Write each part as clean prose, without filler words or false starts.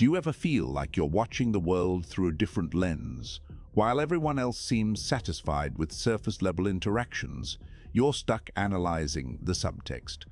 Do you ever feel like you're watching the world through a different lens? While everyone else seems satisfied with surface-level interactions, you're stuck analyzing the subtext,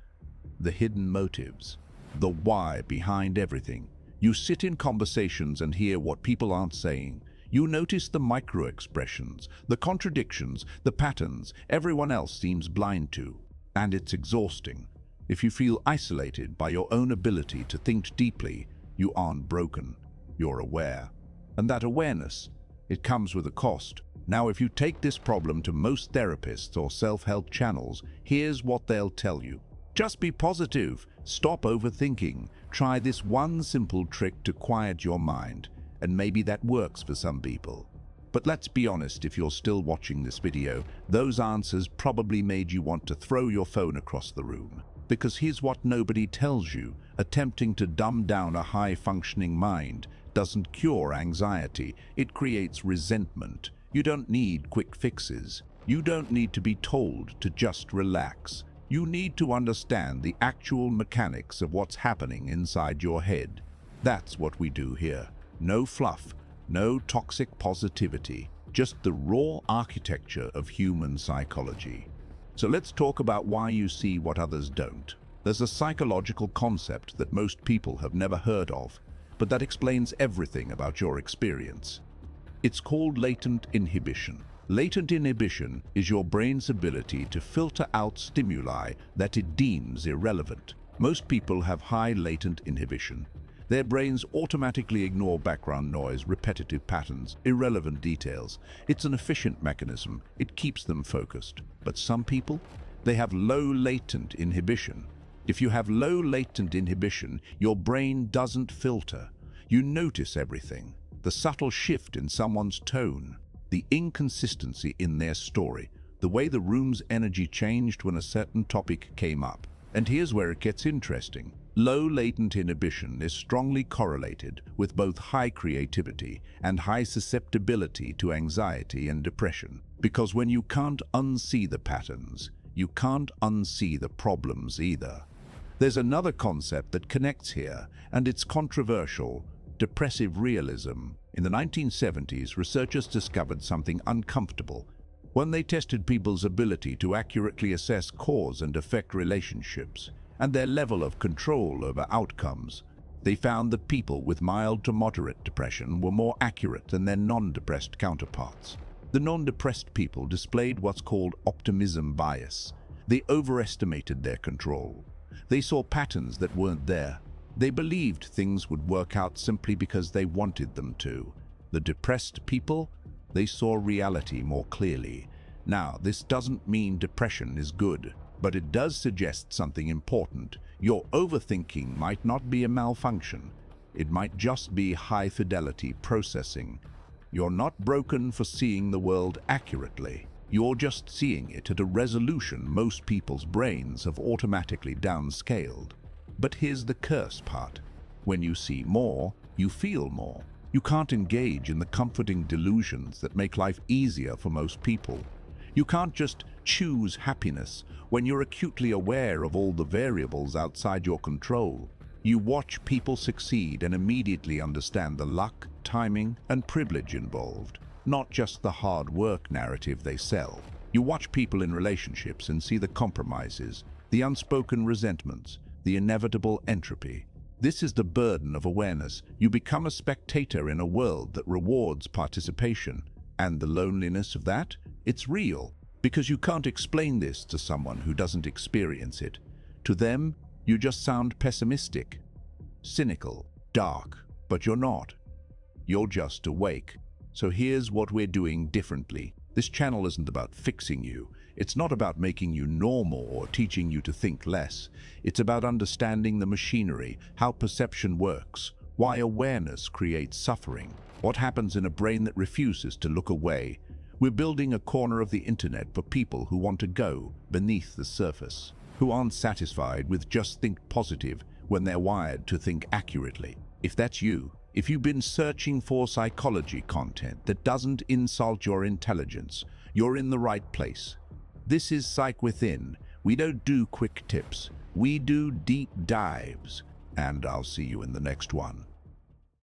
the hidden motives, the why behind everything. You sit in conversations and hear what people aren't saying. You notice the micro-expressions, the contradictions, the patterns everyone else seems blind to. And it's exhausting. If you feel isolated by your own ability to think deeply, you aren't broken. You're aware. And that awareness, it comes with a cost. Now, if you take this problem to most therapists or self-help channels, here's what they'll tell you. Just be positive. Stop overthinking. Try this one simple trick to quiet your mind, and maybe that works for some people. But let's be honest, if you're still watching this video, those answers probably made you want to throw your phone across the room. Because here's what nobody tells you: attempting to dumb down a high-functioning mind doesn't cure anxiety, it creates resentment. You don't need quick fixes. You don't need to be told to just relax. You need to understand the actual mechanics of what's happening inside your head. That's what we do here. No fluff, no toxic positivity, just the raw architecture of human psychology. So let's talk about why you see what others don't. There's a psychological concept that most people have never heard of, but that explains everything about your experience. It's called latent inhibition. Latent inhibition is your brain's ability to filter out stimuli that it deems irrelevant. Most people have high latent inhibition. Their brains automatically ignore background noise, repetitive patterns, irrelevant details. It's an efficient mechanism. It keeps them focused. But some people, they have low latent inhibition. If you have low latent inhibition, your brain doesn't filter. You notice everything. The subtle shift in someone's tone, the inconsistency in their story, the way the room's energy changed when a certain topic came up. And here's where it gets interesting. Low latent inhibition is strongly correlated with both high creativity and high susceptibility to anxiety and depression. Because when you can't unsee the patterns, you can't unsee the problems either. There's another concept that connects here, and it's controversial: depressive realism. In the 1970s, researchers discovered something uncomfortable. When they tested people's ability to accurately assess cause and effect relationships, and their level of control over outcomes, they found that people with mild to moderate depression were more accurate than their non-depressed counterparts. The non-depressed people displayed what's called optimism bias. They overestimated their control. They saw patterns that weren't there. They believed things would work out simply because they wanted them to. The depressed people, they saw reality more clearly. Now, this doesn't mean depression is good, but it does suggest something important. Your overthinking might not be a malfunction. It might just be high-fidelity processing. You're not broken for seeing the world accurately. You're just seeing it at a resolution most people's brains have automatically downscaled. But here's the curse part. When you see more, you feel more. You can't engage in the comforting delusions that make life easier for most people. You can't just choose happiness when you're acutely aware of all the variables outside your control. You watch people succeed and immediately understand the luck, timing, and privilege involved, not just the hard work narrative they sell. You watch people in relationships and see the compromises, the unspoken resentments, the inevitable entropy. This is the burden of awareness. You become a spectator in a world that rewards participation. And the loneliness of that? It's real, because you can't explain this to someone who doesn't experience it. To them, you just sound pessimistic, cynical, dark, but you're not. You're just awake. So here's what we're doing differently. This channel isn't about fixing you. It's not about making you normal or teaching you to think less. It's about understanding the machinery, how perception works, why awareness creates suffering, what happens in a brain that refuses to look away. We're building a corner of the internet for people who want to go beneath the surface, who aren't satisfied with just think positive when they're wired to think accurately. If that's you, if you've been searching for psychology content that doesn't insult your intelligence, you're in the right place. This is PsychWithin. We don't do quick tips. We do deep dives. And I'll see you in the next one.